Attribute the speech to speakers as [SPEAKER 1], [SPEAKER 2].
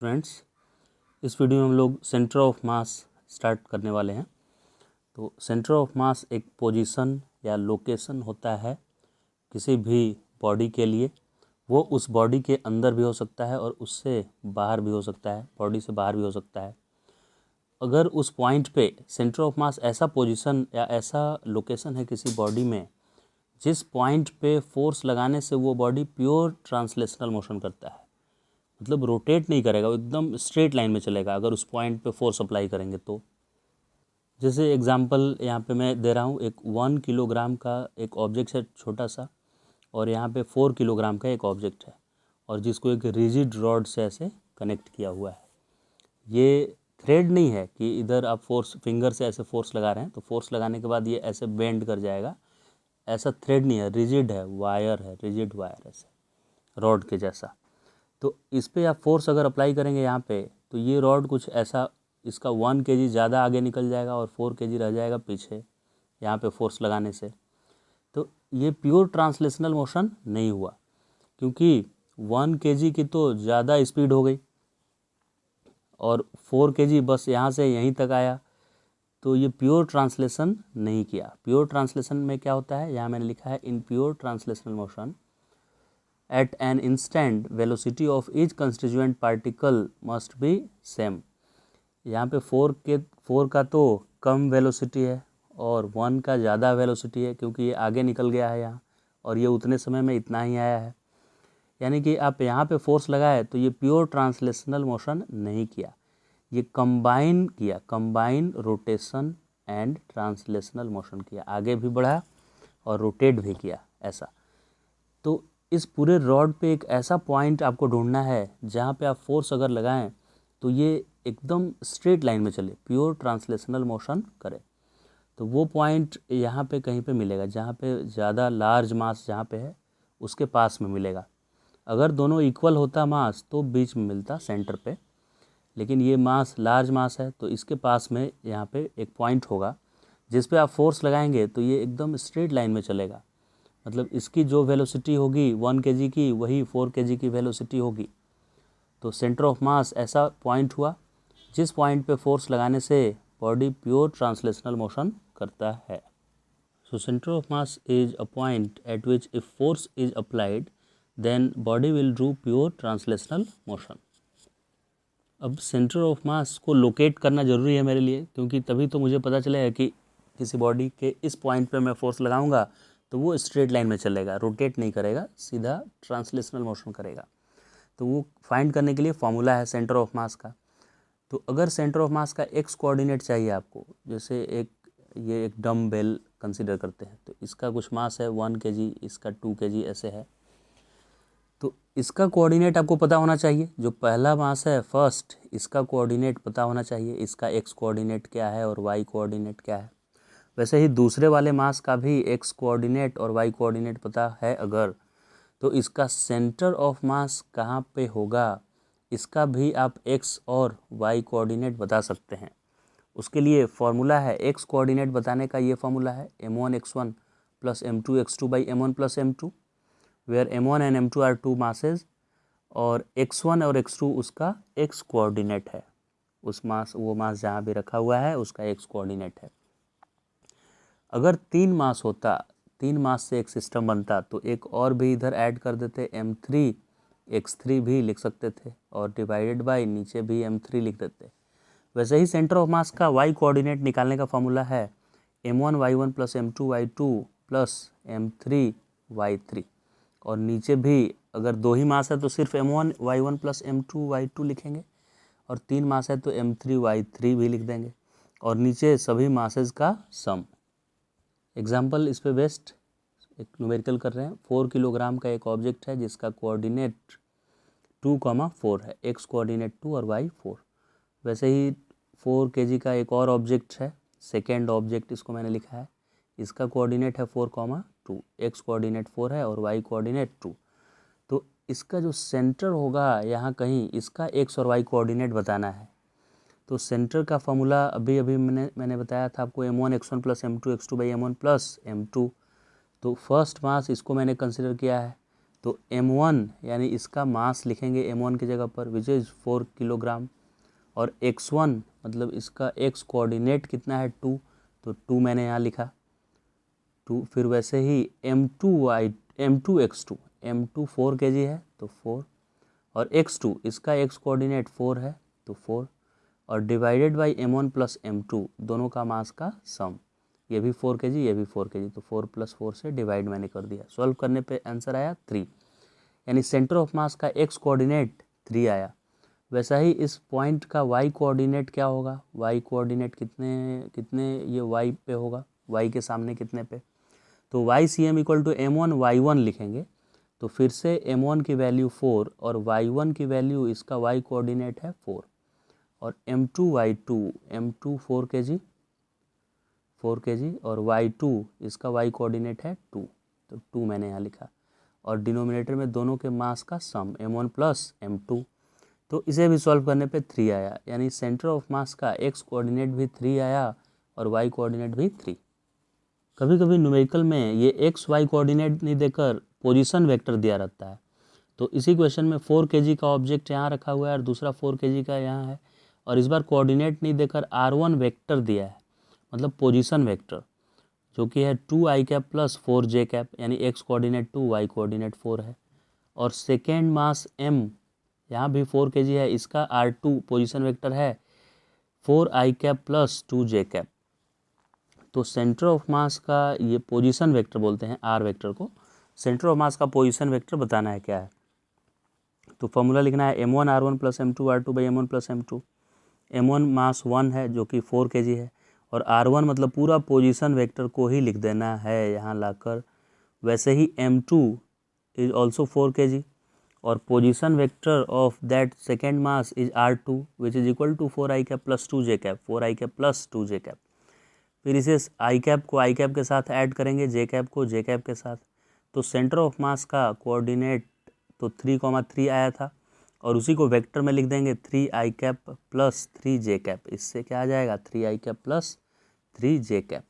[SPEAKER 1] Friends, इस video में हम लोग सेंटर ऑफ मास स्टार्ट करने वाले हैं। तो सेंटर ऑफ मास एक पोजीशन या लोकेशन होता है किसी भी बॉडी के लिए। वो उस बॉडी के अंदर भी हो सकता है और उससे बाहर भी हो सकता है, बॉडी से बाहर भी हो सकता है। अगर उस पॉइंट पे सेंटर ऑफ मास ऐसा पोजीशन या ऐसा लोकेशन है किसी बॉडी में जिस पॉइंट पे फोर्स लगाने से वो बॉडी प्योर ट्रांसलेशनल मोशन करता है, मतलब रोटेट नहीं करेगा, वो एकदम स्ट्रेट लाइन में चलेगा अगर उस पॉइंट पे फोर्स अप्लाई करेंगे तो। जैसे एग्जांपल यहाँ पे मैं दे रहा हूँ, एक 1 किलोग्राम का एक ऑब्जेक्ट है छोटा सा, और यहाँ पे 4 किलोग्राम का एक ऑब्जेक्ट है, और जिसको एक रिजिड रॉड से ऐसे कनेक्ट किया हुआ है। ये थ्रेड नहीं है कि इधर आप फोर्स फिंगर से ऐसे फोर्स लगा रहे हैं तो फोर्स लगाने के बाद ये ऐसे बेंड कर जाएगा, ऐसा थ्रेड नहीं है, रिजिड है, वायर है, रिजिड वायर ऐसे रॉड के जैसा। तो इस पे आप फोर्स अगर अप्लाई करेंगे यहाँ पे तो ये रॉड कुछ ऐसा, इसका 1 kg ज़्यादा आगे निकल जाएगा और 4 kg रह जाएगा पीछे यहाँ पे फोर्स लगाने से। तो ये प्योर ट्रांसलेशनल मोशन नहीं हुआ, क्योंकि 1 kg की तो ज़्यादा स्पीड हो गई और 4 kg बस यहाँ से यहीं तक आया, तो ये प्योर ट्रांसलेशन नहीं किया। प्योर ट्रांसलेशन में क्या होता है, यहाँ मैंने लिखा है, in pure translational motion at an instant velocity of each constituent particle must be same। यहाँ पे 4 का तो कम वेलोसिटी है और 1 का ज़्यादा वेलोसिटी है, क्योंकि ये आगे निकल गया है यहाँ और ये उतने समय में इतना ही आया है। यानी कि आप यहाँ पे फोर्स लगाए तो ये प्योर ट्रांसलेशनल मोशन नहीं किया, ये कंबाइन किया, combine rotation and translational motion किया, आगे भी बढ़ा और रोटेट भी किया ऐसा। तो इस पूरे रॉड पे एक ऐसा पॉइंट आपको ढूंढना है जहाँ पे आप फोर्स अगर लगाएं तो ये एकदम स्ट्रेट लाइन में चले, प्योर ट्रांसलेशनल मोशन करे। तो वो पॉइंट यहाँ पे कहीं पे मिलेगा जहाँ पे ज़्यादा लार्ज मास जहाँ पे है उसके पास में मिलेगा। अगर दोनों इक्वल होता मास तो बीच में मिलता सेंटर पे, लेकिन ये मास लार्ज मास है तो इसके पास में यहाँ पे एक पॉइंट होगा जिस पे आप फोर्स लगाएंगे तो ये एकदम स्ट्रेट लाइन में चलेगा। मतलब इसकी जो वेलोसिटी होगी 1 kg की, वही 4 kg की वेलोसिटी होगी। तो सेंटर ऑफ मास ऐसा पॉइंट हुआ जिस पॉइंट पे फोर्स लगाने से बॉडी प्योर ट्रांसलेशनल मोशन करता है। So centre of mass is a point at which if force is applied then body will do pure translational motion. अब सेंटर ऑफ मास को लोकेट करना ज़रूरी है मेरे लिए, क्योंकि तभी तो मुझे पता चलेगा कि किसी बॉडी के इस पॉइंट पे मैं फोर्स लगाऊंगा तो वो स्ट्रेट लाइन में चलेगा, रोटेट नहीं करेगा, सीधा ट्रांसलेशनल मोशन करेगा। तो वो फाइंड करने के लिए फॉर्मूला है सेंटर ऑफ मास का। तो अगर सेंटर ऑफ मास का एक्स कोऑर्डिनेट चाहिए आपको, जैसे ये एक डम बेल कंसिडर करते हैं, तो इसका कुछ मास है 1 kg, इसका 2 kg ऐसे है। तो इसका कोऑर्डिनेट आपको पता होना चाहिए, जो पहला मास है फर्स्ट, इसका कोऑर्डिनेट पता होना चाहिए, इसका एक्स कोऑर्डिनेट क्या है और वाई कोऑर्डिनेट क्या है। वैसे ही दूसरे वाले मास का भी एक्स कोऑर्डिनेट और वाई कोऑर्डिनेट पता है अगर, तो इसका सेंटर ऑफ मास कहाँ पे होगा इसका भी आप एक्स और वाई कोऑर्डिनेट बता सकते हैं। उसके लिए फॉर्मूला है, एक्स कोऑर्डिनेट बताने का ये फॉर्मूला है m1x1 plus m2x2 by m1 plus m2, where m1 and m2 are 2 masses और x1 और x2 उसका एक्स कोऑर्डिनेट है, उस मास, वो मास जहाँ भी रखा हुआ है उसका एक्स कोऑर्डिनेट है। अगर 3 मास होता, 3 मास से एक सिस्टम बनता तो एक और भी इधर ऐड कर देते, m3 x3 भी लिख सकते थे और डिवाइडेड बाय नीचे भी m3 लिख देते। वैसे ही सेंटर ऑफ मास का y कोऑर्डिनेट निकालने का फॉर्मूला है m1 y1 plus m2 y2 plus m3 y3, और नीचे भी अगर 2 ही मास है तो सिर्फ m1 y1 plus m2 y2 लिखेंगे, और 3 मास है तो m3 y3 भी लिख देंगे, और नीचे सभी मासेस का सम। एग्जाम्पल इस पे बेस्ट एक न्यूमेरिकल कर रहे हैं। 4 किलोग्राम का एक ऑब्जेक्ट है जिसका कोऑर्डिनेट 2,4 है, एक्स कोऑर्डिनेट 2 और वाई 4। वैसे ही 4 kg का एक और ऑब्जेक्ट है, सेकेंड ऑब्जेक्ट इसको मैंने लिखा है, इसका कोऑर्डिनेट है 4,2, एक्स कोऑर्डिनेट 4 है और वाई कोऑर्डिनेट 2। तो इसका जो सेंटर होगा यहाँ कहीं, इसका एक्स और वाई कोऑर्डिनेट बताना है। तो सेंटर का फॉर्मूला अभी मैंने बताया था आपको, m1x1 plus m2x2 by m1 plus m2। तो फर्स्ट मास इसको मैंने कंसिडर किया है, तो m1 यानी इसका मास लिखेंगे m1 की जगह पर विच इज़ 4 किलोग्राम, और x1 मतलब इसका x कोऑर्डिनेट कितना है 2, तो 2 मैंने यहाँ लिखा 2। फिर वैसे ही m2 x2 4 kg है तो 4, और x2 इसका x कोऑर्डिनेट 4 है तो 4, और divided by m1 plus m2 दोनों का मास का सम, ये भी 4 kg ये भी 4 kg, तो 4 + 4 से डिवाइड मैंने कर दिया। सॉल्व करने पे आंसर आया 3, यानी सेंटर ऑफ मास का x कोऑर्डिनेट 3 आया। वैसा ही इस पॉइंट का y कोऑर्डिनेट क्या होगा, y कोऑर्डिनेट कितने ये y पे होगा, y के सामने कितने पे, तो YCM = m1 y1 लिखेंगे। तो फिर से m1 की वैल्यू 4 और y1 की वैल्यू इसका y कोऑर्डिनेट है 4, और m2 y2 4 kg और y2 इसका y कोऑर्डिनेट है 2, तो 2 मैंने यहाँ लिखा, और डिनोमिनेटर में दोनों के मास का सम m1 प्लस m2, तो इसे भी सॉल्व करने पे 3 आया, यानी सेंटर ऑफ मास का x कोऑर्डिनेट भी 3 आया और y कोऑर्डिनेट भी 3। कभी कभी न्यूमेरिकल में ये x y कोऑर्डिनेट नहीं देकर पोजीशन वेक्टर दिया रहता है, तो इसी क्वेश्चन में 4 kg का ऑब्जेक्ट यहाँ रखा हुआ है और दूसरा 4 kg का यहाँ है, और इस बार कोऑर्डिनेट नहीं देकर r1 वेक्टर दिया है, मतलब पोजीशन वेक्टर, जो कि है 2i cap plus 4j cap, यानी x कोऑर्डिनेट 2 y कोऑर्डिनेट 4 है, और सेकेंड मास m यहाँ भी 4 kg है, इसका r2 पोजीशन वेक्टर है 4i cap plus 2j cap. तो सेंटर ऑफ मास का ये पोजीशन वेक्टर बोलते हैं, r वेक्टर को, सेंटर ऑफ मास का पोजीशन वेक्टर बताना है क्या है, तो फॉर्मूला लिखना है m1 r1 plus m2 r2 by m1 plus m2। m1 मास 1 है जो कि 4 kg है, और r1 मतलब पूरा पोजीशन वेक्टर को ही लिख देना है यहाँ लाकर। वैसे ही m2 इज ऑल्सो 4 kg, और position vector of that second mass is r2 which is equal to 4i cap plus 2j cap, 4i cap plus 2j cap. फिर इसे i कैप को i कैप के साथ ऐड करेंगे, j cap को j cap के साथ, तो सेंटर ऑफ मास का कोऑर्डिनेट तो 3,3 आया था, और उसी को वेक्टर में लिख देंगे 3i cap plus 3j cap. इससे क्या आ जाएगा 3i cap plus 3j cap.